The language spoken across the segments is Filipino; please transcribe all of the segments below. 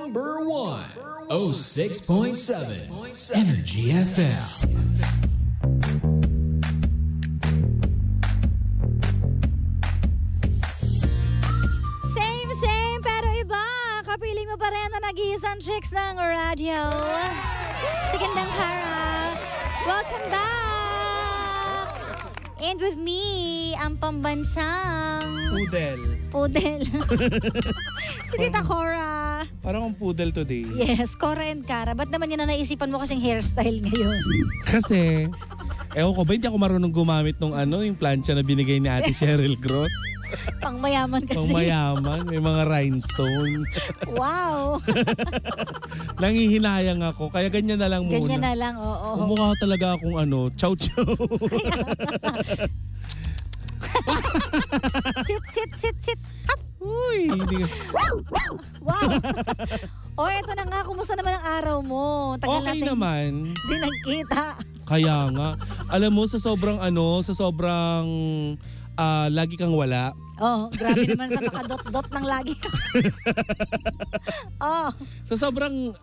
Number 1, 06.7 Energy FM. Same pero iba. Kapiling mo pa rin na nag-iisang chicks ng radio. Si Gandang Kara. Welcome back! And with me, ang pambansang... Poodle. Si Tita Cora. Parang ang poodle today. Yes, Cora and Cara. Ba't naman yun na naisipan mo kasing hairstyle ngayon? Kasi, ewan ko ba, hindi ako marunong gumamit nung yung plancha na binigay ni Ate Cheryl Gross. Pangmayaman kasi. Pangmayaman, may mga rhinestone. Wow! Nangihinayang ako, kaya ganyan na lang muna. Ganyan na lang, oo. Umukha talaga akong chow-chow. Sit. Uy! Wow! Eto na nga, kumusta naman ang araw mo? Tagal Okay natin naman. Di nagkita. Kaya nga. Alam mo, sa sobrang lagi kang wala. Grabe naman sa makadot-dot ng lagi. Sa sobrang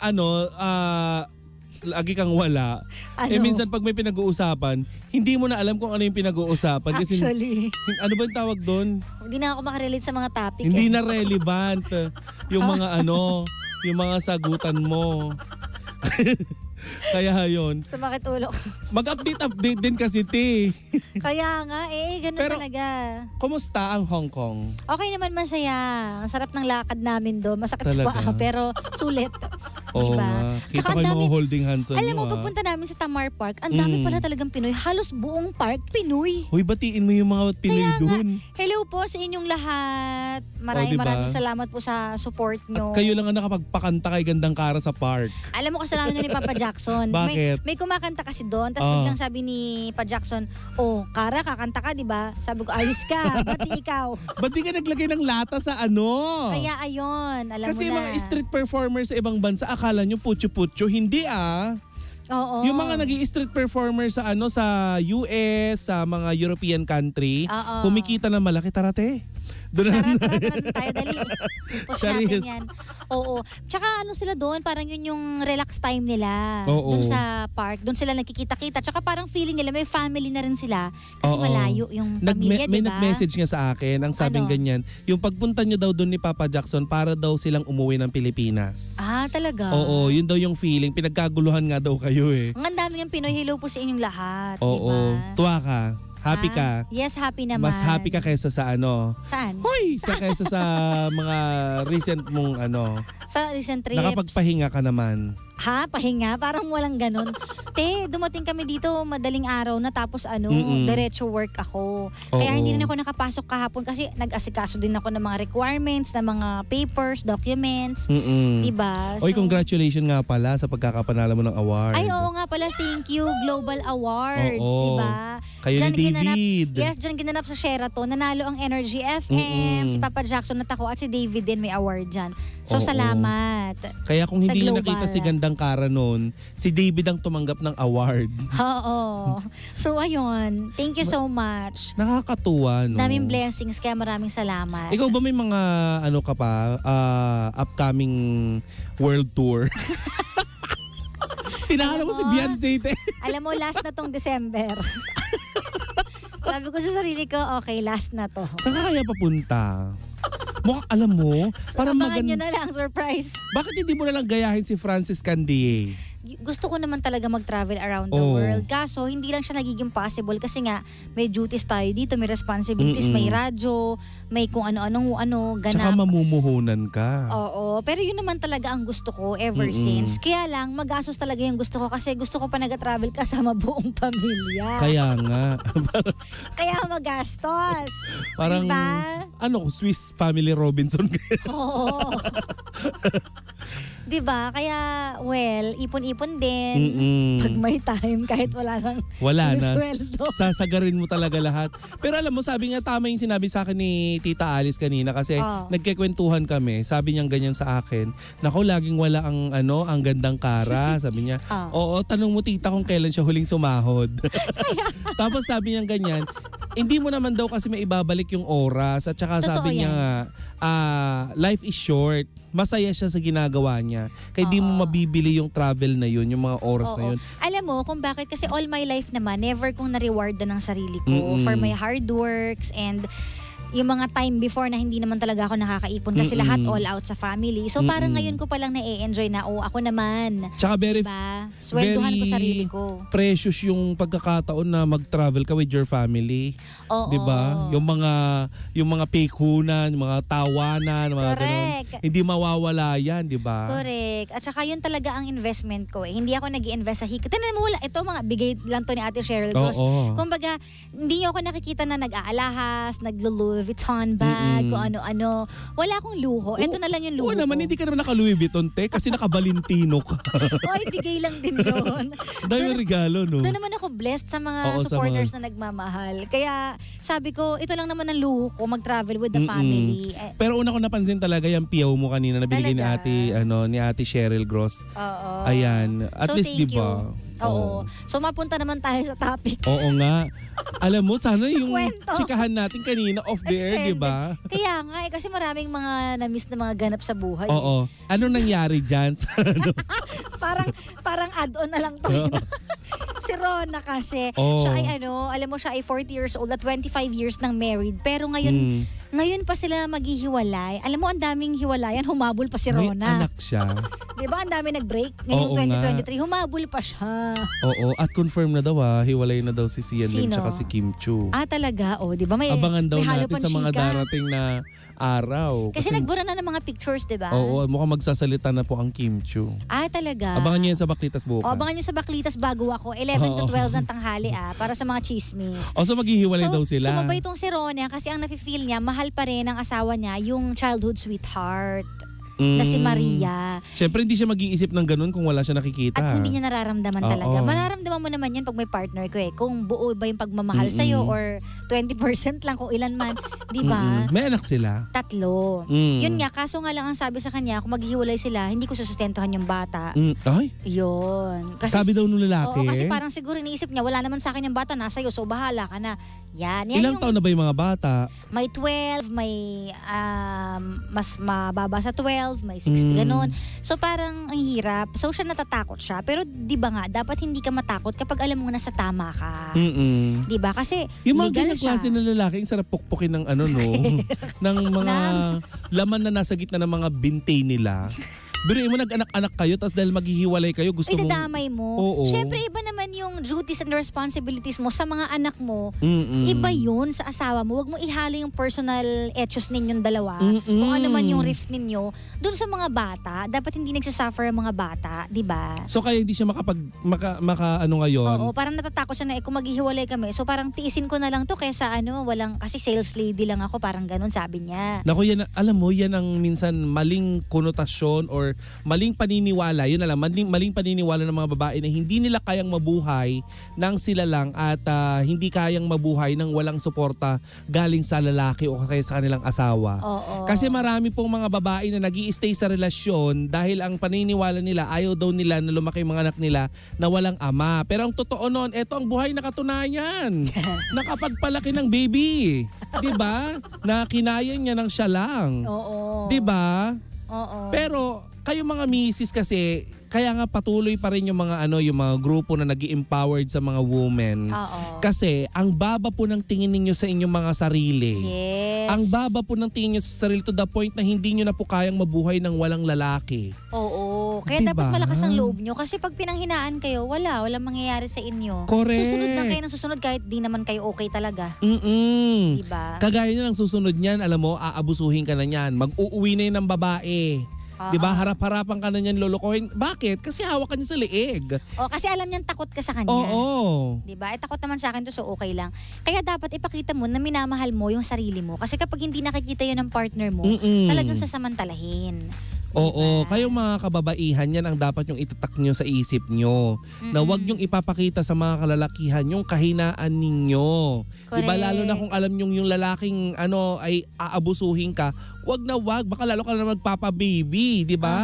lagi kang wala. Minsan pag may pinag-uusapan, hindi mo na alam kung ano yung pinag-uusapan. Actually. Kasi, ano ba yung tawag doon? Hindi na ako makarelate sa mga topic. Hindi na relevant yung mga yung mga sagutan mo. Kaya yun. Sumakit ulo. Mag-update din kasi, te. Kaya nga, ganun pero, talaga. Kumusta ang Hong Kong? Okay naman, masaya. Ang sarap ng lakad namin doon. Masakit sa Talaga? paa, pero sulit. Oo diba? nga. Kita ko yung mga holding hands on Alam mo, pagpunta namin sa Tamar Park, ang dami pala talagang Pinoy. Halos buong park, Pinoy. Hoy, batiin mo yung mga Pinoy doon. Hello po sa inyong lahat. Maraming salamat po sa support nyo. At kayo lang ang nakapagpakanta kay Gandang Kara sa park. Alam mo, kasalanan nyo ni Papa Jackson. Bakit? May kumakanta kasi doon. Tapos biglang sabi ni Pa Jackson, Kara, kakanta ka, diba? Sabi ko, ayos ka. Ba't ikaw? Ba't di ka naglagay ng lata sa Kaya ayun, alam kasi mo na. mga street performers sa ibang bansa, akala nyo putyo-putyo. Hindi Oo. Yung mga nag-i-street performers sa sa US, sa mga European country, kumikita na malaki, tarate. Doon tayo, dali. Push natin yan. Oo. Tsaka sila doon, parang yun yung relax time nila. Doon sa park. Doon sila nagkikita-kita. Tsaka parang feeling nila, may family na rin sila. Kasi malayo yung pamilya, May diba? nag-message nga sa akin, ang sabing ganyan, yung pagpunta nyo daw doon ni Papa Jackson, para daw silang umuwi ng Pilipinas. Talaga? Oo, yun daw yung feeling. Pinagkaguluhan nga daw kayo Ang dami ng Pinoy. Hello po sa inyong lahat. Oo. Diba? Tuwa ka. Happy ka? Yes, happy naman. Mas happy ka kaysa sa Saan? Hoy! Kaysa sa mga recent mong Sa recent trips. Nakapagpahinga ka naman. Pahinga? Parang walang ganun. Dumating kami dito madaling araw na tapos diretso work ako. Kaya hindi rin ako nakapasok kahapon kasi nag-asikaso din ako ng mga requirements, ng mga papers, documents. Diba? Oy, congratulations nga pala sa pagkakapanalo mo ng award. Ay, oo nga pala. Thank you. Global Awards. Diba? Kayo ni David. Yes, dyan ginanap sa Sheraton. Nanalo ang Energy FM. Si Papa Jackson at ako at si David din may award dyan. So, salamat. Kaya kung hindi nyo nakita si Gandang Kara noon, si David ang tumanggap ng award. Oo. So, ayun. Thank you so much. Nakakatuwa, no? Daming blessings, kaya maraming salamat. Ikaw ba may mga ka pa, upcoming world tour? Tinakala mo si Beyonce, Alam mo, last na tong December. Sabi ko sa sarili ko, okay, last na to. Saan ka kaya papunta? Alam mo, parang abangan nyo na lang, surprise. Bakit hindi mo na lang gayahin si Francis Candier? Gusto ko naman talaga mag-travel around the world. Kaso, hindi lang siya nagiging possible kasi nga, may duties tayo dito, may responsibilities, may radyo, may kung ano-anong ganap. Tsaka mamumuhunan ka. Oo, pero yun naman talaga ang gusto ko ever since. Kaya lang, magastos talaga yung gusto ko kasi gusto ko pa nag-travel kasama buong pamilya. Kaya nga. Kaya magastos. Parang, diba? Swiss Family Robinson. Oo. Diba? Kaya, ipon-ipon din. Pag may time, kahit wala nang sinisweldo. Sasagarin mo talaga lahat. Pero alam mo, sabi nga tama yung sinabi sa akin ni Tita Alice kanina kasi nagkikwentuhan kami. Sabi niya ganyan sa akin, naku, laging wala ang Gandang Kara. Sabi niya, oo, tanong mo tita kung kailan siya huling sumahod. Tapos sabi niya ganyan, hindi mo naman daw kasi maibabalik yung oras at saka Totoo sabi niya yan. nga, life is short. Masaya siya sa ginagawa niya. Kaya di mo mabibili yung travel na yun, yung mga oras na yun. Alam mo kung bakit? Kasi all my life naman, never kong na-rewardan ng sarili ko for my hard works and yung mga time before na hindi naman talaga ako nakakaipon kasi lahat all out sa family. So parang ngayon ko palang na-enjoy na, ako naman. Tsaka diba? Swentuhan ko sarili ko. Precious yung pagkakataon na mag-travel ka with your family. Oo. Diba? Yung mga pekunan, yung mga tawanan, mga ganun. Hindi mawawala yan, diba? Correct. At saka yun talaga ang investment ko eh. Hindi ako nag-i-invest sa hika. Tinan mo, ito mga bigay lang to ni Ate Cheryl Gross. Kumbaga, hindi niyo ako nakikita na nag-aalahas, nag-Louis Vuitton bag, kung ano-ano. Wala akong luho. Ito na lang yung luho Oo naman, hindi ka naman naka-Louis Vuitton, te, kasi naka-Valentino ka. Oy, bigay lang din yun. Dahil regalo, no? Doon naman ako blessed sa mga supporters na nagmamahal. Kaya sabi ko, ito lang naman ang luho ko, mag-travel with the family. Pero una ko napansin talaga yung piyaw mo kanina na binigay ni Ate Cheryl Gross. Oo. Ayan. At So, least, thank diba? Oo. So mapunta naman tayo sa topic. Oo nga. Alam mo, sana yung kwento. chikahan natin kanina off the air, di ba? Kaya nga, kasi maraming mga na-miss na mga ganap sa buhay. Oo. Ano nangyari dyan? parang add-on na lang to. Si Rona kasi, siya ay alam mo siya ay 40 years old at 25 years nang married. Pero ngayon pa sila maghihiwalay. Alam mo, ang daming hiwalayan, humabol pa si Rona. May anak siya. Diba, ang dami nag-break ngayong 2023. Humabol pa siya. Oo, at confirm na daw hiwalay na daw si Sian Lim tsaka si Kim Chu. Talaga? Diba? Abangan daw may natin sa mga darating na araw. Kasi nagbura na ng mga pictures, diba? Oo, mukhang magsasalita na po ang Kim Chu. Talaga? Abangan niyo yan sa Baklitas bukas. Abangan niyo sa Baklitas bago ako. 11 to 12 ng tanghali para sa mga chismis. So maghihiwalay daw sila. Sumabay itong si Rona kasi ang nafe-feel niya, mahal pa rin ang asawa niya, yung childhood sweetheart. Na si Maria. Siyempre hindi siya mag-iisip ng ganun kung wala siya nakikita. At hindi niya nararamdaman talaga. Mararamdaman mo naman yan pag may partner ko kung buo ba yung pagmamahal sa'yo or 20% lang kung ilan man. Di ba? May anak sila? 3. Yun nga, kaso nga lang ang sabi sa kanya, kung maghihiwalay sila, hindi ko susustentuhan yung bata. Ay? Yun. Kasi, sabi daw nung lalaki? Oo, kasi parang siguro iniisip niya, wala naman sa akin yung bata, nasa iyo, so bahala ka na. Yan ilang taon na ba yung mga bata? May 12, may mas mababa sa 12, may 6, ganun. So parang ang hirap. So siya natatakot siya. Pero di ba nga, dapat hindi ka matakot kapag alam mo na sa tama ka. Di ba? Kasi yung mga legal ganang klase na lalaki, ang sarap pukpukin ng ng mga laman na nasa gitna ng mga binte nila. Biruin mo, nag-anak-anak kayo, tapos dahil maghihiwalay kayo, gusto mong... Idadamay mo. Oo. Siyempre, iba naman yung duties and responsibilities mo sa mga anak mo. Iba yun sa asawa mo. Huwag mo ihalo yung personal etos ninyong dalawa. Kung ano man yung rift ninyo. Doon sa mga bata, dapat hindi nagsasuffer ang mga bata, di ba? So kaya hindi siya ano ngayon? Oo, parang natatakot siya na kung maghihiwalay kami. So parang tiisin ko na lang to kaysa kasi sales lady lang ako, parang ganun sabi niya. Naku, yan, alam mo, yan ang minsan maling konotasyon or maling paniniwala, yun na lang, maling paniniwala ng mga babae na hindi nila kayang mabuhay nang sila lang at hindi kayang mabuhay nang walang suporta galing sa lalaki o kaya sa kanilang asawa. Oo. Kasi marami pong mga babae na nag-i-stay sa relasyon dahil ang paniniwala nila, ayaw daw nila na lumaki yung mga anak nila na walang ama. Pero ang totoo noon, eto ang buhay na katunayan. Nakapagpalaki ng baby. Diba? Na kinaya niya ng siya lang. Oo. Diba? Oo. Pero kayo mga misis kasi, kaya nga patuloy pa rin yung mga yung mga grupo na nag-i-empowered sa mga women. Oo. Kasi ang baba po ng tingin ninyo sa inyong mga sarili. Yes. Ang baba po ng tingin nyo sa sarili to the point na hindi nyo na po kayang mabuhay ng walang lalaki. Oo. Kaya diba? dapat malakas ang loob nyo. Kasi pag pinanghinaan kayo, walang mangyayari sa inyo. Correct. Susunod lang kayo ng susunod kahit di naman kayo okay talaga. Diba? Kagaya na lang susunod niyan, alam mo, aabusuhin ka na niyan. Mag-uuwi na yun ng babae. Diba? Harap-harapan ka na niyan lolokohin. Bakit? Kasi hawak ka niya sa liig. Kasi alam niyang takot ka sa kanya. Oo. Diba? Takot naman sa akin to, so okay lang. Kaya dapat ipakita mo na minamahal mo yung sarili mo. Kasi kapag hindi nakikita yun ng partner mo, talagang sasamantalahin. Oo, kayong mga kababaihan, yan ang dapat yung itatak nyo sa isip nyo. Na wag nyong ipapakita sa mga kalalakihan yung kahinaan ninyo. Diba, lalo na kung alam nyong yung lalaking ay aabusuhin ka, wag na wag, baka lalo ka na magpapa-baby, diba?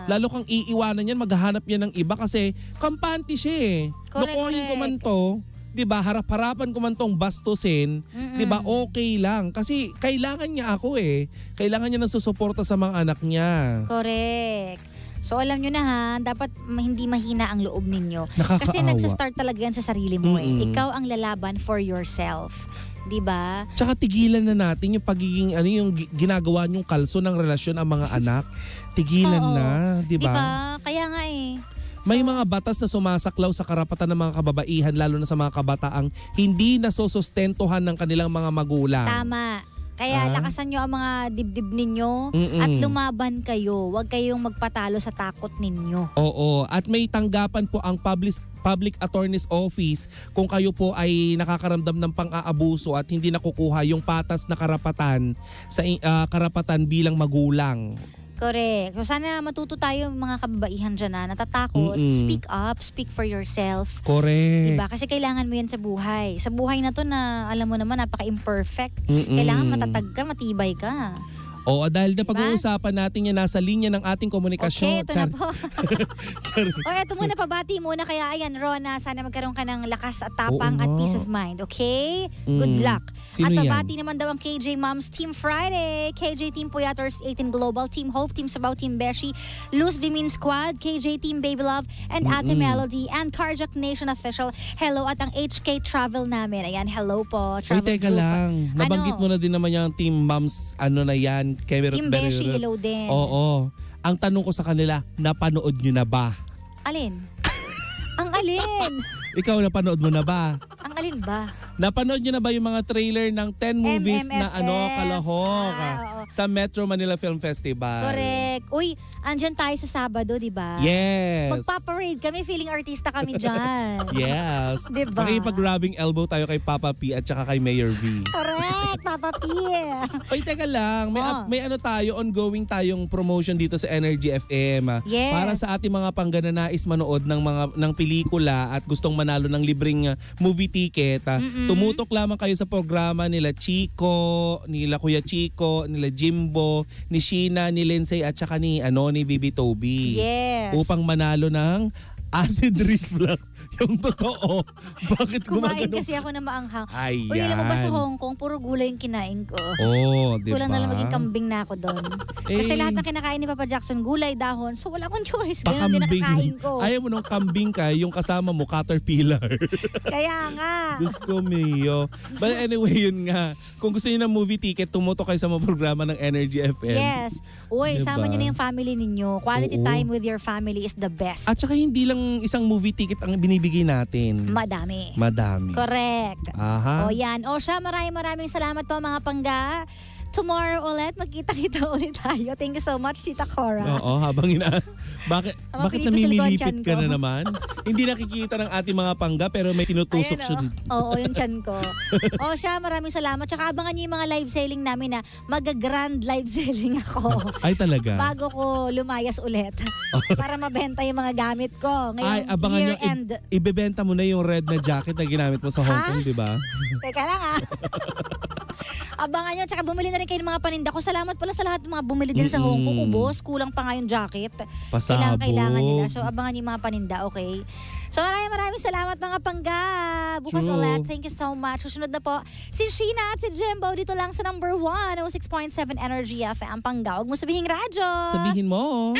Lalo kang iiwanan yan, maghahanap yan ng iba kasi kampante siya eh. Lokohin ko man to. 'di ba, harap-harapan ko man tong bastusin, 'di ba, okay lang. Kasi kailangan niya ako eh. Kailangan niya ng susuporta sa mga anak niya. Correct. So alam nyo na ha, dapat hindi mahina ang loob ninyo. Nakakaawa. Kasi nagsa-start talaga yan sa sarili mo eh. Mm-mm. Ikaw ang lalaban for yourself. Diba? Tsaka tigilan na natin yung pagiging yung ginagawa niyong kalso ng relasyon ang mga anak. Tigilan Oo. na, 'di ba? Diba? Kaya nga eh. May mga batas na sumasaklaw sa karapatan ng mga kababaihan, lalo na sa mga kabataang hindi nasusustentuhan ng kanilang mga magulang. Tama. Kaya lakasan nyo ang mga dibdib ninyo at lumaban kayo. Huwag kayong magpatalo sa takot ninyo. Oo. At may tanggapan po ang Public Attorney's Office kung kayo po ay nakakaramdam ng pang-aabuso at hindi nakukuha yung patas na karapatan sa karapatan bilang magulang. Correct. So sana matuto tayo mga kababaihan dyan na natatakot. Speak up, speak for yourself. Correct. Diba? Kasi kailangan mo yan sa buhay. Sa buhay na to na alam mo naman napaka-imperfect. Kailangan matatag ka, matibay ka. Oo, dahil na pag-uusapan natin yan, nasa linya ng ating Okay, komunikasyon. ito na po. O eto muna, pabati muna. Kaya ayan, Rona, sana magkaroon ka ng lakas at tapang at peace of mind. Okay? Good luck. Sino at yan? pabati naman daw ang KJ Moms Team Friday, KJ Team Puyaters 18 Global, Team Hope, Team Sabaw, Team Beshi, Luz Bimin Squad, KJ Team Baby Love, and Ate Melody, and Carjack Nation Official. Hello at ang HK Travel namin. Ayan, hello po. Ay, teka lang. Nabanggit mo na din naman yung Team Moms, na yan. Team Beshi, hello din. Oo. Ang tanong ko sa kanila, napanood nyo na ba? Alin? Ang alin? Ikaw, napanood mo na ba? Ang alin ba? Napanood nyo na ba yung mga trailer ng 10 movies na MMFF? kalahok Oo. sa Metro Manila Film Festival? Correct. Uy, andyan tayo sa Sabado, di ba? Yes. Magpaparade kami, feeling artista kami dyan. Yes. Diba? Makipag-grabbing elbow tayo kay Papa P at saka kay Mayor V. Correct, Papa P. Oy, teka lang. May tayo, ongoing tayong promotion dito sa Energy FM. Yes. Para sa ating mga panggananais manood ng pelikula at gustong manalo ng libreng movie ticket. Tumutok lamang kayo sa programa nila Chico, nila Kuya Chico, nila Jimbo, ni Sheena, ni Lindsay at saka ni Bibi Toby. Yes. Upang manalo ng acid reflux. Yung totoo. Bakit Kumain gumagano? kasi ako na maanghang. Ayan. Uy, alam mo ba sa Hong Kong, puro gulay yung kinain ko. Oh, di ba? Kulang na lang maging kambing na ako doon. Kasi lahat ng kinakain ni Papa Jackson, gulay, dahon. So wala akong choice. Ganun din nakakain ko. Ayaw mo nung kambing ka, yung kasama mo, caterpillar. Kaya nga. Diyos ko, Mio. But anyway, yun nga. Kung gusto niyo ng movie ticket, tumutok kayo sa mga programa ng Energy FM. Yes. Uy, Diba? sama nyo na yung family ninyo. Quality Oo. time with your family is the best. At saka hindi lang isang movie ticket ang binibigay natin. Madami. Madami. Correct. Aha. O yan. O siya, maraming salamat po mga pangga. Tomorrow ulit, magkita-kita ulit tayo. Thank you so much, Tita Cora. Oo, bakit pinipisil ko ang tiyan namimilipit ka ko. na naman? Hindi nakikita ng ating mga pangga pero may tinutusok Ayan, siya oh. dito. Oo, yung tiyan ko. O siya, maraming salamat. Tsaka abangan niyo yung mga live selling namin na mag-grand live selling ako. Ay talaga? Bago ko lumayas ulit. Para mabenta yung mga gamit ko. Ay, Ngayong abangan nyo, year-end. ibebenta mo na yung red na jacket na ginamit mo sa Hong Kong, di ba? Teka lang ah. Abangan nyo. Tsaka bumili na rin kayo ng mga paninda ko. Salamat pala sa lahat ng mga bumili din sa Hong Kong. Ubos. Kulang pa nga yung jacket. Pasabog. Kailangan nila. So abangan nyo yung mga paninda, okay? So maraming salamat mga pangga. Bukas True. ulit. Thank you so much. Susunod na po si Sheena at si Jimbo dito lang sa number 1 06.7 Energy FM Pangga. Huwag mo sabihin radyo. Sabihin mo.